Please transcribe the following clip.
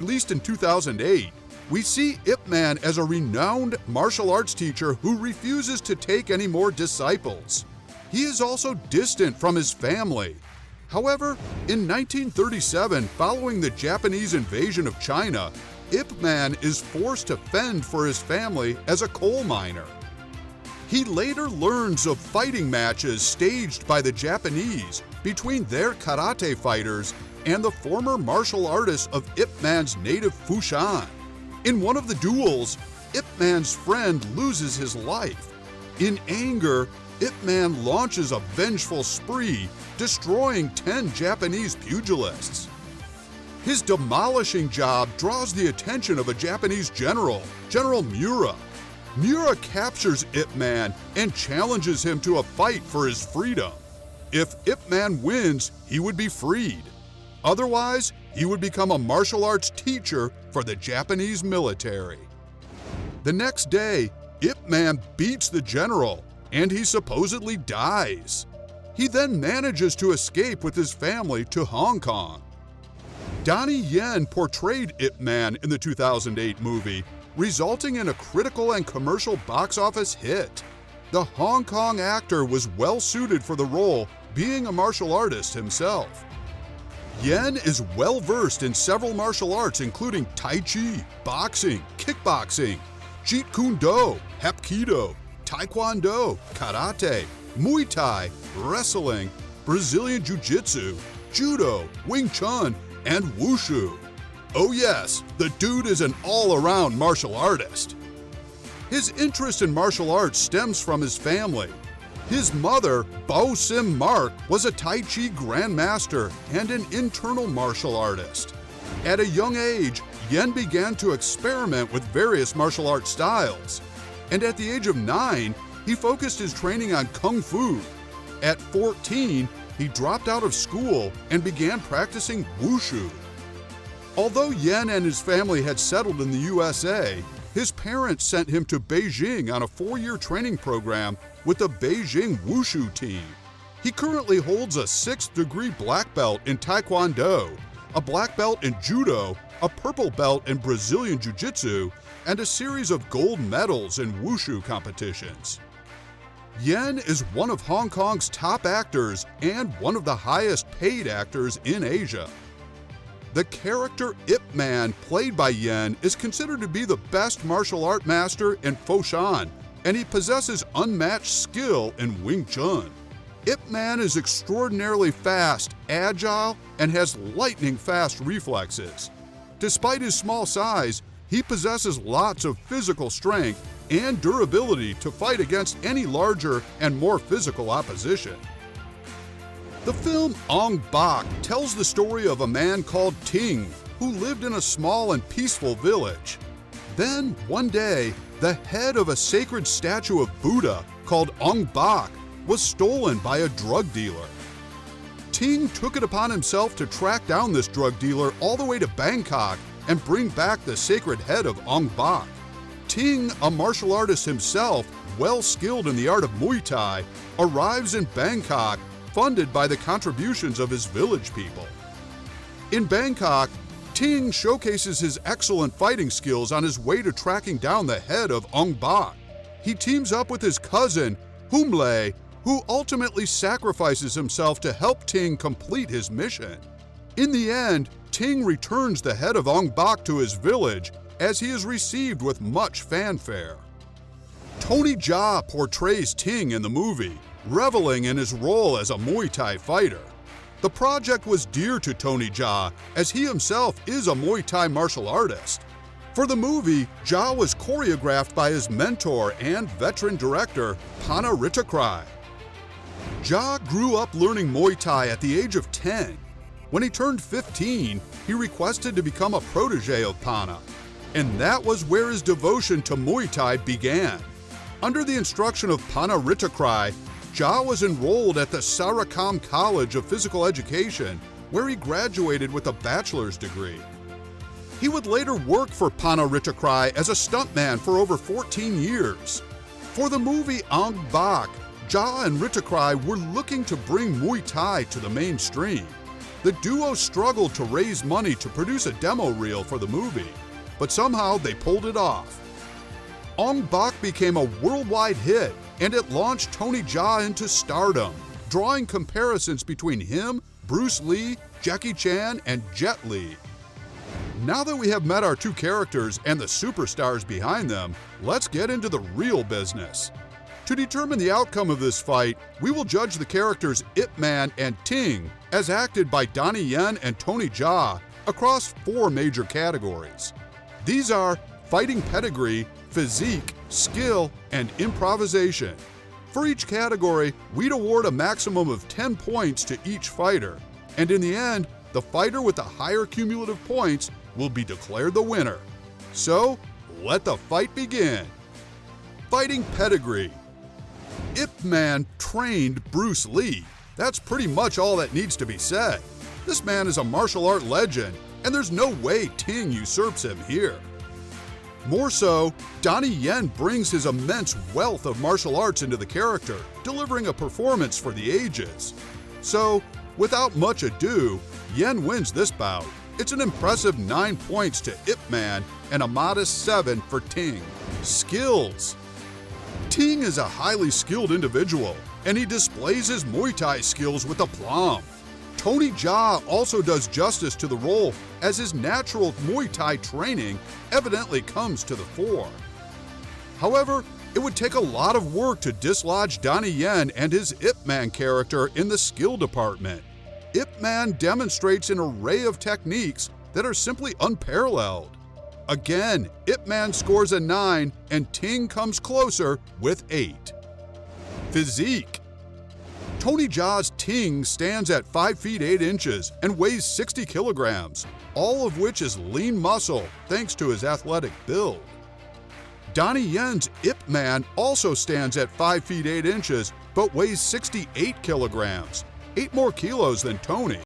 Released in 2008, we see Ip Man as a renowned martial arts teacher who refuses to take any more disciples. He is also distant from his family. However, in 1937, following the Japanese invasion of China, Ip Man is forced to fend for his family as a coal miner. He later learns of fighting matches staged by the Japanese between their karate fighters and the former martial artists of Ip Man's native Fushan. In one of the duels, Ip Man's friend loses his life. In anger, Ip Man launches a vengeful spree, destroying 10 Japanese pugilists. His demolishing job draws the attention of a Japanese general, General Miura. Miura captures Ip Man and challenges him to a fight for his freedom. If Ip Man wins, he would be freed. Otherwise, he would become a martial arts teacher for the Japanese military. The next day, Ip Man beats the general, and he supposedly dies. He then manages to escape with his family to Hong Kong. Donnie Yen portrayed Ip Man in the 2008 movie, resulting in a critical and commercial box office hit. The Hong Kong actor was well suited for the role, being a martial artist himself. Yen is well versed in several martial arts including Tai Chi, boxing, kickboxing, Jeet Kune Do, Hapkido, Taekwondo, Karate, Muay Thai, wrestling, Brazilian Jiu-Jitsu, Judo, Wing Chun, and Wushu. Oh yes, the dude is an all-around martial artist. His interest in martial arts stems from his family. His mother, Bao Sim Mark, was a Tai Chi grandmaster and an internal martial artist. At a young age, Yen began to experiment with various martial arts styles. And at the age of 9, he focused his training on Kung Fu. At 14, he dropped out of school and began practicing Wushu. Although Yen and his family had settled in the USA, his parents sent him to Beijing on a 4-year training program with the Beijing Wushu team. He currently holds a 6th degree black belt in Taekwondo, a black belt in Judo, a purple belt in Brazilian Jiu-Jitsu, and a series of gold medals in Wushu competitions. Yen is one of Hong Kong's top actors and one of the highest paid actors in Asia. The character Ip Man, played by Yen, is considered to be the best martial art master in Foshan, and he possesses unmatched skill in Wing Chun. Ip Man is extraordinarily fast, agile, and has lightning-fast reflexes. Despite his small size, he possesses lots of physical strength and durability to fight against any larger and more physical opposition. The film Ong Bak tells the story of a man called Ting who lived in a small and peaceful village. Then, one day, the head of a sacred statue of Buddha called Ong Bak was stolen by a drug dealer. Ting took it upon himself to track down this drug dealer all the way to Bangkok and bring back the sacred head of Ong Bak. Ting, a martial artist himself, well skilled in the art of Muay Thai, arrives in Bangkok, funded by the contributions of his village people. In Bangkok, Ting showcases his excellent fighting skills on his way to tracking down the head of Ong Bak. He teams up with his cousin, Humle, who ultimately sacrifices himself to help Ting complete his mission. In the end, Ting returns the head of Ong Bak to his village, as he is received with much fanfare. Tony Jaa portrays Ting in the movie, reveling in his role as a Muay Thai fighter. The project was dear to Tony Jaa, as he himself is a Muay Thai martial artist. For the movie, Jaa was choreographed by his mentor and veteran director, Pana Ritakrai. Jaa grew up learning Muay Thai at the age of 10. When he turned 15, he requested to become a protege of Pana, and that was where his devotion to Muay Thai began. Under the instruction of Pana Ritakrai, Jaa was enrolled at the Sarakam College of Physical Education, where he graduated with a bachelor's degree. He would later work for Pana Ritakrai as a stuntman for over 14 years. For the movie Ong Bak, Jaa and Ritakrai were looking to bring Muay Thai to the mainstream. The duo struggled to raise money to produce a demo reel for the movie, but somehow they pulled it off. Kbak became a worldwide hit, and it launched Tony Jaa into stardom, drawing comparisons between him, Bruce Lee, Jackie Chan, and Jet Li. Now that we have met our two characters and the superstars behind them, let's get into the real business. To determine the outcome of this fight, we will judge the characters Ip Man and Ting, as acted by Donnie Yen and Tony Jaa, across 4 major categories. These are fighting pedigree, physique, skill, and improvisation. For each category, we'd award a maximum of 10 points to each fighter, and in the end, the fighter with the higher cumulative points will be declared the winner. So, let the fight begin. Fighting pedigree. Ip Man trained Bruce Lee. That's pretty much all that needs to be said. This man is a martial art legend, and there's no way Ting usurps him here. More so, Donnie Yen brings his immense wealth of martial arts into the character, delivering a performance for the ages. So, without much ado, Yen wins this bout. It's an impressive 9 points to Ip Man and a modest 7 for Ting. Skills. Ting is a highly skilled individual, and he displays his Muay Thai skills with aplomb. Tony Jaa also does justice to the role, as his natural Muay Thai training evidently comes to the fore. However, it would take a lot of work to dislodge Donnie Yen and his Ip Man character in the skill department. Ip Man demonstrates an array of techniques that are simply unparalleled. Again, Ip Man scores a 9, and Ting comes closer with 8. Physique. Tony Jaa's Ting stands at 5 feet 8 inches and weighs 60 kilograms, all of which is lean muscle thanks to his athletic build. Donnie Yen's Ip Man also stands at 5 feet 8 inches but weighs 68 kilograms, 8 more kilos than Tony.